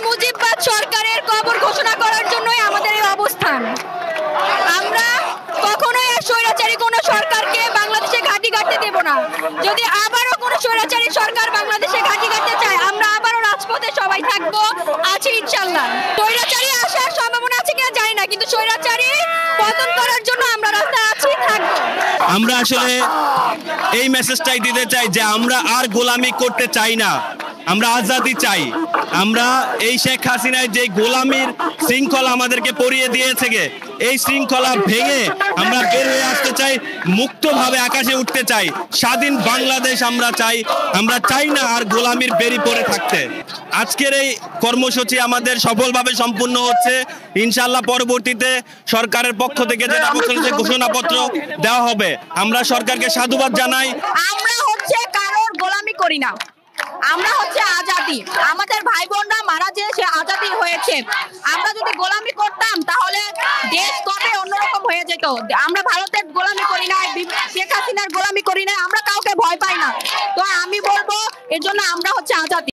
মুজিববাদ সরকারের কবর ঘোষণা করার জন্যই আমাদের এই অবস্থান। আমরা কখনোই আর স্বৈরাচারী কোনো সরকারকে বাংলাদেশে ঘাঁটি গাড়তে দেব না। যদি আবারও কোনো স্বৈরাচারী সরকার বাংলাদেশে ঘাঁটি গাড়তে চায়, আমরা আবারও রাজপথে সবাই থাকবো, আছি ইনশাল্লাহ। স্বৈরাচারী আসার সম্ভাবনা আছে কিনা জানি না, কিন্তু স্বৈরাচারী পতন করার জন্য আমরা রাস্তায় আছি, থাকবো। আমরা আসলে এই মেসেজটাই দিতে চাই যে আমরা আর গোলামি করতে চাই না, আমরা আজাদি চাই। আমরা এই শেখ হাসিনার যে গোলামির শৃঙ্খলা আমাদেরকে পরিয়ে দিয়েছে, এই শৃঙ্খলা ভেঙে আমরা বের হয়ে আসতে চাই, মুক্তভাবে আকাশে উঠতে চাই, স্বাধীন বাংলাদেশ আমরা চাই। আমরা চাই না আর গোলামির বেরি পড়ে থাকতে। আজকের এই কর্মসূচি আমাদের সফলভাবে সম্পূর্ণ হচ্ছে ইনশাআল্লাহ। পরবর্তীতে সরকারের পক্ষ থেকে যেটা ঘোষণাপত্র দেওয়া হবে, আমরা সরকারকে সাধুবাদ জানাই। আমরা হচ্ছে কারোর গোলামি করি না, আমরা হচ্ছে আজাদি। আমাদের ভাই বোনরা মারা যে সে আজাদি হয়েছে। আমরা যদি গোলামি করতাম তাহলে দেশ কবে অন্যরকম হয়ে যেত। আমরা ভারতের গোলামি করি না, শেখ হাসিনার গোলামি করি না, আমরা কাউকে ভয় পাই না। তো আমি বলবো এর জন্য আমরা হচ্ছে আজাদি।